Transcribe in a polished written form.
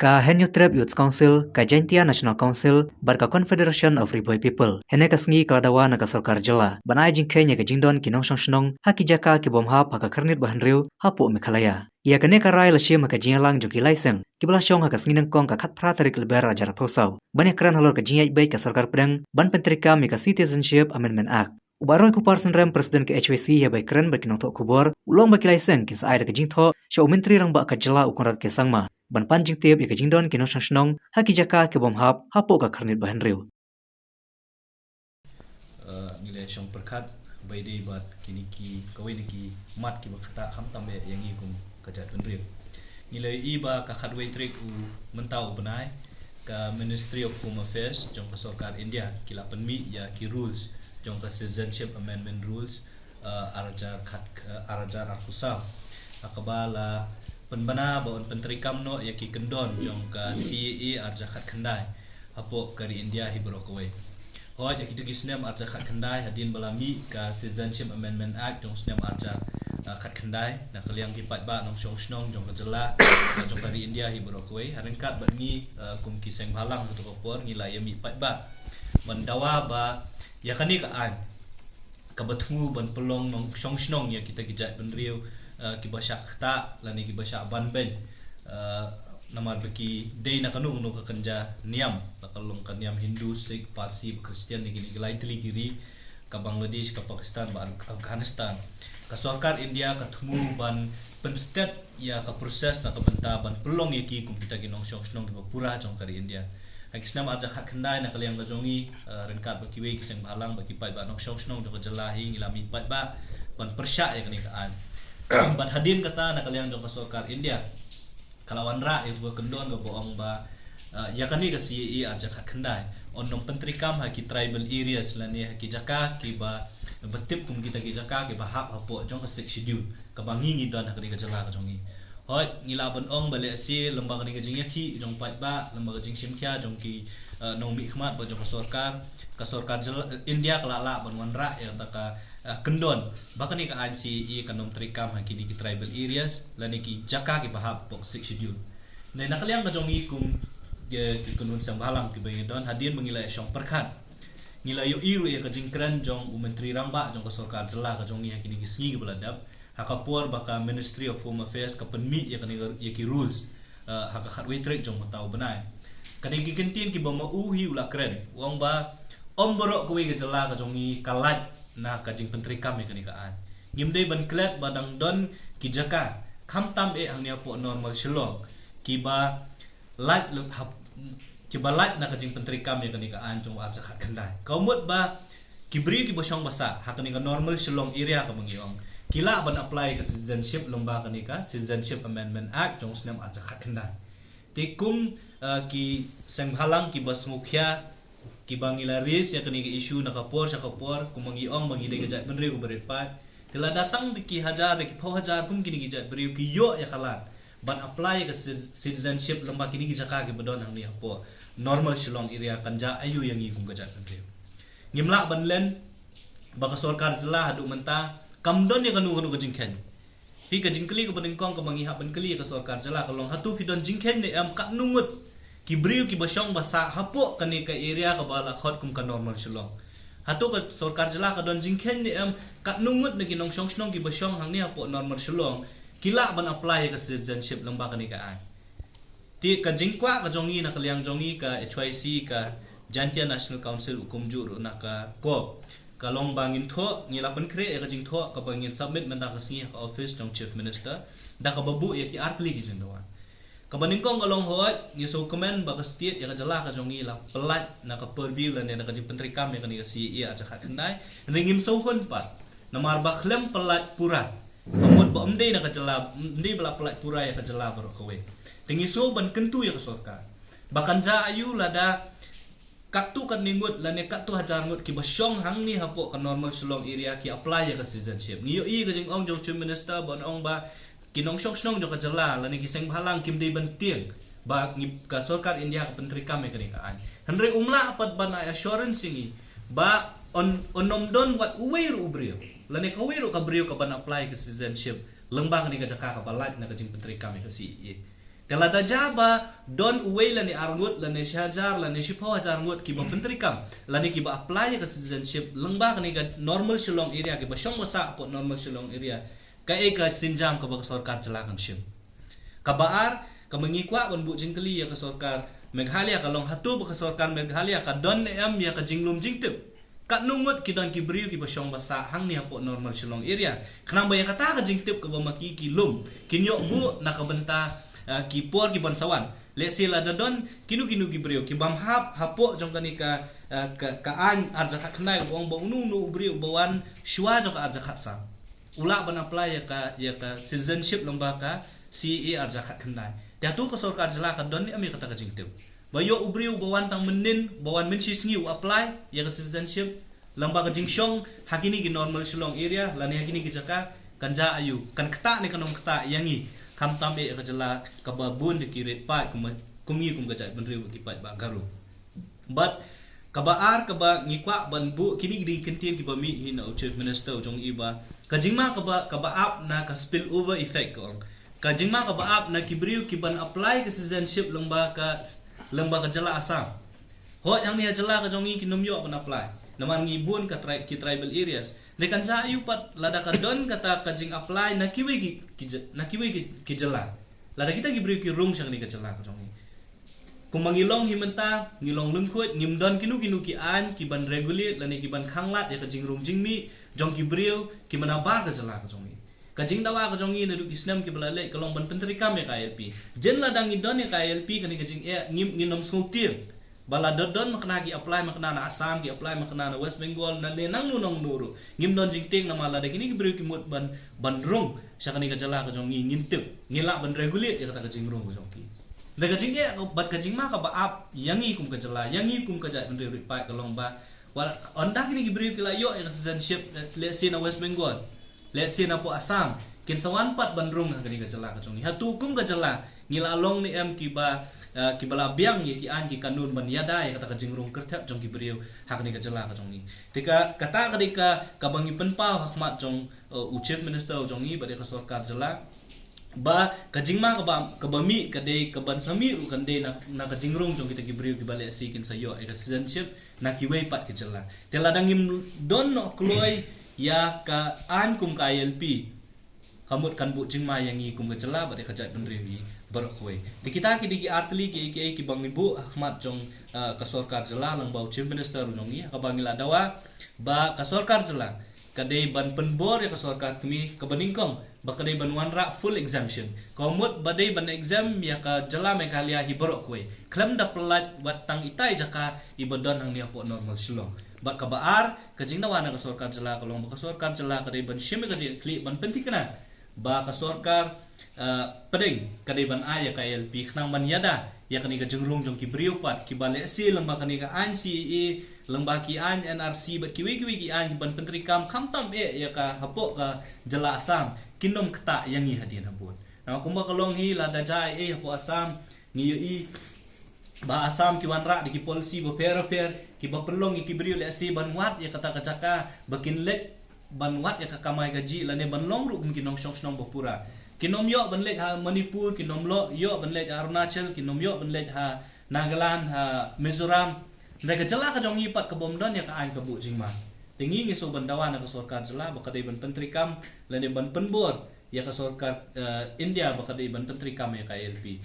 ka Henyu Trap Youth Council, ka Jaintia National Council, bar ka Confederation of Riboy People. Hene ka sngi kaladawa na ka sarkar jala. Banai jingkenya ka jingdon kinong shnong haki jaka ki bomhap haka karnit bahanriu hapo mikhalaya. Ia kene ka rai lashim haka jingalang joki laiseng. Kibla syong haka snginang kong ka khat pratarik leber ajar posau. Bani kran halor ka jingai baik ka sarkar pedang ban pentrika mi ka Citizenship Amendment Act. Ubaroi ku parsen rem presiden ke HWC ya baik keren berkinong tok kubor ulong baki laiseng kis aida ke jingtho sya menteri rang ba ka jala ukonrat ke sangma. Ban panjing tiap ya kejingdon kinong shnong haki jaka ke bomhap hapo ka karnit bahanriu. Nilai syong perkat baidei bat kini ki kawai niki mat ki bakata ham tambe yang ikum kajat bahanriu. Nilai iba ka khadwai trik u mentau benai ka Ministry of Home Affairs jong ka Sarkar India kila penmi ya ki rules jong ka Citizenship Amendment Rules araja arkusam akabala penbana baon pentrikam no yaki kendon jong ka CAA arja khat khandai apo kari India hibro kowe hoj yaki tu gisnem arja khat khandai hadin balami ka Citizenship Amendment Act jong snem arja khat khandai na kaliang ki pat ba nong shong snong jong ka jela jong kari India hibro kowe harenkat bat ngi kum ki seng balang tu kopor ngila yami pat ba bandawa ba yakani ka an ka batmu ban pelong nong shong snong ya kita kijat benriu kibasya kta lani kibasya banben namar beki day na kanu no kakanja niam takalong kaniam Hindu Sikh Parsi Kristian ni gini gelai tili kiri ka Bangladesh ka Pakistan ba Afghanistan ka Sarkar India ka thumu ban penstet ya ka proses na ka benta ban pelong yaki kum kita ginong shong snong ki pura jong kari India hakisna ma aja hak khandai na kaliang ka jongi renkat baki we kiseng balang baki pai ba nong shong snong jong jelahi ngilami pai ba ban persya ya kani kaan ban hadin kata nak kalian jong Sarkar India kalawan ra itu kendon go boong ba ya kani ka CAA aja khat khandai onnom pentrikam ha ki tribal areas lani ha ki jaka ki ba betip kum kita ki jaka ki ba hap hapo jong ka schedule ka bangi ngi don ha kani ka jala ka jongi hoi ngila ban ong bale si lembaga ni ka jing yakhi jong pai ba lembaga jing simkhya jong ki nong mi khmat ba jong ka Sarkar India kalala ban wanra ya ta kendon bahkan ni ka ICE kanom trikam hakini ki tribal areas lani ki jaka ki bahap pok six schedule nei nakaliang ka jongi kum ki kunun sang balang ki bayin don hadin mengila syong perkhan ngila yu iru ya ka jingkran jong menteri rangba jong ka Sarkar jela ka jongi hakini ki sngi ki beladap hakapor baka Ministry of Home Affairs ka penmi ya kani ya ki rules haka khatwai trik jong matau benai kani ki kentin ki ba mauhi ula kren wong ba omborok kuwi ke jela ka jongi kalat na kajing pentrikam ya kani kaan ngimdei ban klet badang don ki jaka khamtam e angnia po normal shlong kiba lat kiba lat na kajing pentrikam ya kani kaan jong arja khat khandai kaumut ba kibri ki bosong basa hakani ka normal shlong area ka mangiong kila ban apply ka citizenship lomba kani ka Citizenship Amendment Act jong snem arja khat khandai tikum ki senghalang ki basmukhya ki bangila ris ya kani isu nakapor sa kapor kumangi ong bangi de gajat benri ku berepat tila datang ki hajar ki pau hajar kum kini gajat beri ki yo ya kalat ban apply ke citizenship lomba kini ki jaka ki bedon hang ni apo normal shilong area kanja ayu yang kum gajat benri ngimla ban len baka Sarkar jela hadu menta kamdon ya kanu ka jingkhen pi ka jingkli ko beningkong ka mangi ha ban kli ka Sarkar jela kalong hatu pidon jingkhen ne am ka nungut kibriu ki basyong basa hapo kani ka area ka bala khot kum ka normal shilong hatu ka Sarkar jela ka don jingkhen ni am kat nungut na ginong shong snong ki basyong hang ni hapo normal shilong kila ban apply ka citizenship lomba kani ka an ti ka jingkwa ka jongi na kaliang jongi ka HYC ka Jaintia National Council ukum juru na ka ko kalong bangin tho ngila pen kre ka jing tho ka bangin submit menda ka singi ka office jong chief minister da ka babu ya ki artli ki jindwa kabaningkong kalong hoat ni so comment ba ka state ya ka jala ka jongi la pelat na ka purview la ne na ka jing pentrikam ya kani ka CAA aja khat khandai ringim so hon pat namar ba khlem pelat pura kamut ba umdei na ka jala umdei bala pelat pura ya ka jala baro kowe tingi so ban kentu ya ka Sarkar bahkan ja ayu lada katu kan ningut la ne katu hajar ngut ki basyong hang ni hapo ka normal sulong area ki apply ya ka citizenship ni yo i ka jing ong jong chief minister bon ong ba kinong shong snong jo ka jala lani kiseng halang kim dei bantieng ba ka Sarkar India ka pentrikam ya kani kaan hanre umla apat bana assurance singi ba onom don wat uweiru brio lani ka uweiru ka brio ka ban apply ka citizenship lembang ni ka jaka ka balat na ka jing pentrikam ya ka CAA Telada jaba don uwe lani arngut lani syajar lani shipaw hajar ngut kiba menteri kam lani kiba apply ke citizenship lengba kani ka normal shillong area kiba syong masa po normal shillong area ka ka sinjam ka sorkar jelakan shim kabaar ka mengikwa kon bu jingkeli ya ka sorkar Meghalaya ka long hatu ba ka sorkar Meghalaya ka don em ya ka jinglum jingtip kat nungut ki don ki briu ki basyong basa hang ni hapo normal shillong area khnang ba ya kata ka jingtip ka ba maki ki lum kinyo bu nakabenta ki por ki bansawan le sila dadon kinu ki briu ki bam hapo jong kani ka an arja khat khnai bong ba unu briu bawan shwa jong arja khat sa ula ban apply ya ka citizenship lomba ka CA arja khat khnai dia tu ka sorkar jela ka don ni ami kata ka jingtip bayo ubriu bawan tang menin bawan men singi apply ya ka citizenship lamba ka jingshong hakini ki normal shillong area lani hakini ki jaka kanja ayu kan kata ni kanong kata yangi kam tambe ka jela ka babun de kiret pa kumngi kum ka jai benriu ki pa ba garu but kabaar kaba ngikwa ban bu kini giding kentin ki ba mi hin au chief minister jong iba ka jingma kaba up na ka spill over effect ko ka jingma kaba up na kibriu ki ban apply ka citizenship lamba ka jela asam ho yang ni jela ka jongi ki numyo ban apply naman ngibun ka tribal areas rekan sa ayu pat lada ka don kata ka jing apply na kiwi ki jela lada kita gibriu ki rung sang ni ka jela ka jongi kung mangilong himenta ngilong lungkut ngimdon kinu ki an ki ban regulate lani ki ban khanglat ya ka jing rung jingmi jong ki briu ki manaba ka jela ka jongi kajing dawa ka jongi na du islam ki balale kalong ban penteri kam ya KLP jen ladang idon ya KLP kani kajing nginom snguktir bala dodon makna ki apply makna na Assam ki apply makna na West Bengal na lenang nunong nuru ngimdon jingting na malada kini ki briu ki mut ban rung sya kani ka jela ka jongi ngintip ngila ban regulate ya kata kajing rung ka jongi da kajing ya bat kajing ma ka ba up yangi kum ka jela yangi kum ka jai ban reply kalong ba wala onda kini ki briu ki la yo ya citizenship let's say na West Bengal let's say na po Assam kin sawan pat bandrung kani ka jela ka jongi hatu kum ka jela ngila long ni em ki bala biang ye ki an ki kanun ban yada ya kata ka jingrung kerthap jong ki briu hakni ka jela ka jongi tika kata ka bangi penpa hakmat jong chief minister jongi bade ka sorkar jela ba kajingma ka bami kade ka ban sami u kande na ka jingrung jong kita ki briu ki bale si kin sayo e ka citizenship na ki wei pat ki jela teladangim don no kloi ya ka an kum ka ILP kamut kan bu jingma yangi kum ka jela bade ka jat benriwi berkhoi di kita ki digi artli ki bang ibu Ahmad jong ka sorkar jela lang bau chief minister nongi ka bangila dawa ba ka sorkar jela kadai ban penbor ya ka sorkar kami ka baningkong ba kadai ban wanra full exemption komut badai ban exam ya ka jela Meghalaya hi berkhoi klam da pelat wat tang itai jaka ibadon hang ni po normal shillong ba ka baar ka jingdawa na ka sorkar jela kalong ba ka sorkar jela kadai ban shime ka kli ban pentikna ba ka sorkar pedeng kadai ban aya KLP khnang ban yada ya kani ka jengrung jong ki briu pat ki bale si lamba kani ka an CE lamba ki an NRC bat ki ki an ban penteri kam tam ya ka hapo ka jela Assam kinom kata yangi hadian habut na kumba kalong hi la dajai hapo Assam ngi ba Assam ki wanra di ki polisi bo fair ki ba pelong ki briu le si ban wat ya kata kacaka bakin let ban wat ya ka kamai gaji lane ban long ru mungkin nong shong bopura kinom yo ban let ha Manipur kinom lo yo ban let Arunachal kinom yo ban let ha Nagaland ha Mizoram mereka jela ka jongi pat ka bomdon ya ka an ka bu jingma tingi ngi so ban dawan ka sorkar jela ba kadai ban penteri kam lane ban penbor ya ka sorkar India ba kadai ban penteri kam ya KLP